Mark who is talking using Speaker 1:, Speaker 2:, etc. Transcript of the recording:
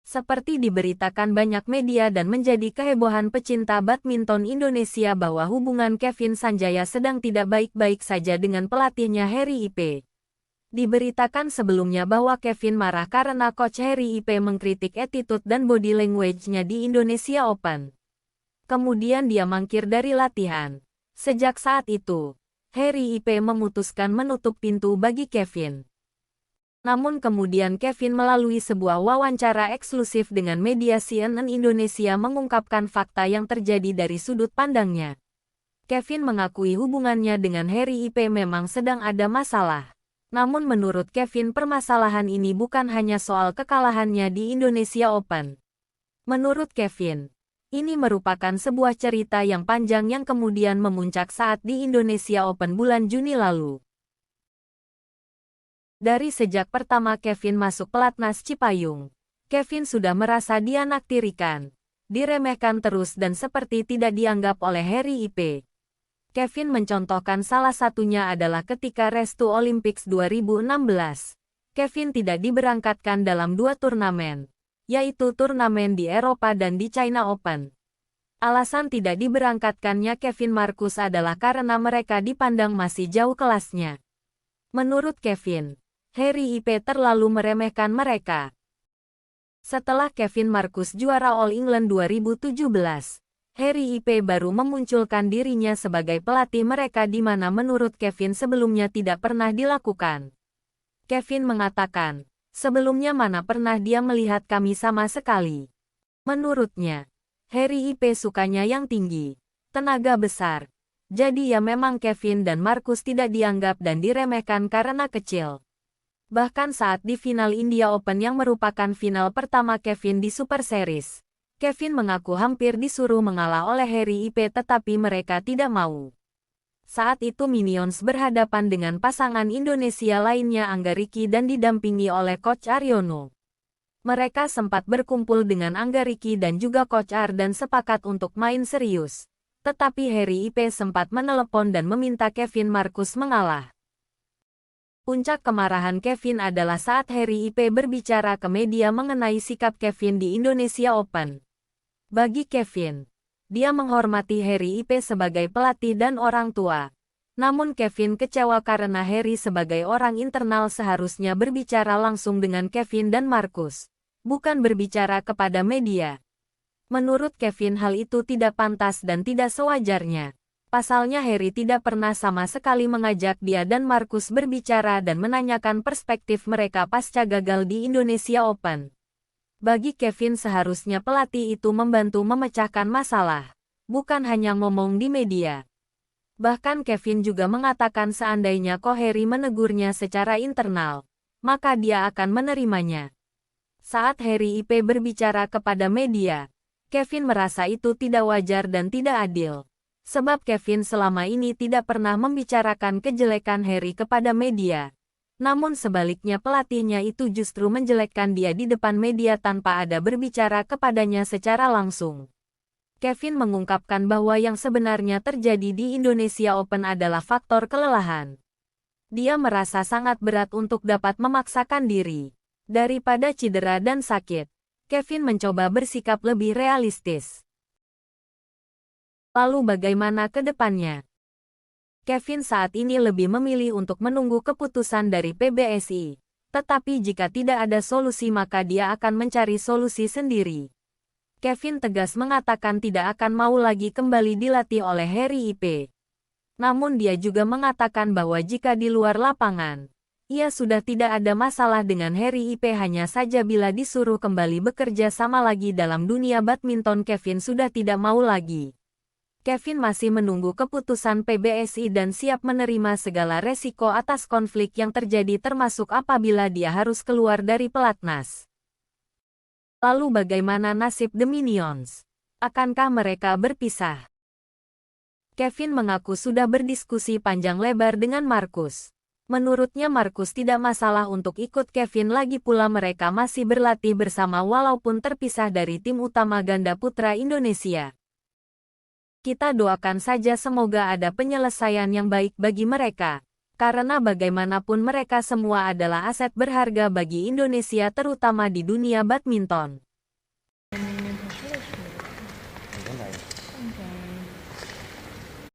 Speaker 1: Seperti diberitakan banyak media dan menjadi kehebohan pecinta badminton Indonesia bahwa hubungan Kevin Sanjaya sedang tidak baik-baik saja dengan pelatihnya Harry Ipe. Diberitakan sebelumnya bahwa Kevin marah karena coach Harry Ipe mengkritik attitude dan body language-nya di Indonesia Open. Kemudian dia mangkir dari latihan. Sejak saat itu, Harry Ipe memutuskan menutup pintu bagi Kevin. Namun kemudian Kevin melalui sebuah wawancara eksklusif dengan media CNN Indonesia mengungkapkan fakta yang terjadi dari sudut pandangnya. Kevin mengakui hubungannya dengan Harry Ipe memang sedang ada masalah. Namun menurut Kevin permasalahan ini bukan hanya soal kekalahannya di Indonesia Open. Menurut Kevin, ini merupakan sebuah cerita yang panjang yang kemudian memuncak saat di Indonesia Open bulan Juni lalu. Dari sejak pertama Kevin masuk pelatnas Cipayung, Kevin sudah merasa dianaktirikan, diremehkan terus dan seperti tidak dianggap oleh Harry Ipe. Kevin mencontohkan salah satunya adalah ketika Restu Olympics 2016. Kevin tidak diberangkatkan dalam 2 turnamen, yaitu turnamen di Eropa dan di China Open. Alasan tidak diberangkatkannya Kevin Marcus adalah karena mereka dipandang masih jauh kelasnya. Menurut Kevin, Harry Ipe terlalu meremehkan mereka. Setelah Kevin Marcus juara All England 2017, Harry Ipe baru memunculkan dirinya sebagai pelatih mereka di mana menurut Kevin sebelumnya tidak pernah dilakukan. Kevin mengatakan, sebelumnya mana pernah dia melihat kami sama sekali. Menurutnya, Harry Ipe sukanya yang tinggi, tenaga besar. Jadi ya memang Kevin dan Marcus tidak dianggap dan diremehkan karena kecil. Bahkan saat di final India Open yang merupakan final pertama Kevin di Super Series, Kevin mengaku hampir disuruh mengalah oleh Harry Ipe tetapi mereka tidak mau. Saat itu Minions berhadapan dengan pasangan Indonesia lainnya Angga Riki dan didampingi oleh Coach Aryono. Mereka sempat berkumpul dengan Angga Riki dan juga Coach Ar dan sepakat untuk main serius. Tetapi Harry Ipe sempat menelepon dan meminta Kevin Marcus mengalah. Puncak kemarahan Kevin adalah saat Harry Ipe berbicara ke media mengenai sikap Kevin di Indonesia Open. Bagi Kevin, dia menghormati Harry Ipe sebagai pelatih dan orang tua. Namun Kevin kecewa karena Harry sebagai orang internal seharusnya berbicara langsung dengan Kevin dan Marcus, bukan berbicara kepada media. Menurut Kevin hal itu tidak pantas dan tidak sewajarnya. Pasalnya Harry tidak pernah sama sekali mengajak dia dan Marcus berbicara dan menanyakan perspektif mereka pasca gagal di Indonesia Open. Bagi Kevin seharusnya pelatih itu membantu memecahkan masalah, bukan hanya ngomong di media. Bahkan Kevin juga mengatakan seandainya Harry menegurnya secara internal, maka dia akan menerimanya. Saat Harry Ipe berbicara kepada media, Kevin merasa itu tidak wajar dan tidak adil. Sebab Kevin selama ini tidak pernah membicarakan kejelekan Harry kepada media. Namun sebaliknya pelatihnya itu justru menjelekkan dia di depan media tanpa ada berbicara kepadanya secara langsung. Kevin mengungkapkan bahwa yang sebenarnya terjadi di Indonesia Open adalah faktor kelelahan. Dia merasa sangat berat untuk dapat memaksakan diri. Daripada cedera dan sakit, Kevin mencoba bersikap lebih realistis. Lalu bagaimana ke depannya? Kevin saat ini lebih memilih untuk menunggu keputusan dari PBSI. Tetapi jika tidak ada solusi maka dia akan mencari solusi sendiri. Kevin tegas mengatakan tidak akan mau lagi kembali dilatih oleh Harry Ipe. Namun dia juga mengatakan bahwa jika di luar lapangan, ia sudah tidak ada masalah dengan Harry Ipe hanya saja bila disuruh kembali bekerja sama lagi dalam dunia badminton Kevin sudah tidak mau lagi. Kevin masih menunggu keputusan PBSI dan siap menerima segala resiko atas konflik yang terjadi termasuk apabila dia harus keluar dari pelatnas. Lalu bagaimana nasib The Minions? Akankah mereka berpisah? Kevin mengaku sudah berdiskusi panjang lebar dengan Marcus. Menurutnya Marcus tidak masalah untuk ikut Kevin lagi pula mereka masih berlatih bersama walaupun terpisah dari tim utama ganda putra Indonesia. Kita doakan saja semoga ada penyelesaian yang baik bagi mereka, Karena bagaimanapun mereka semua adalah aset berharga bagi Indonesia terutama di dunia badminton.
Speaker 2: 이건 나요.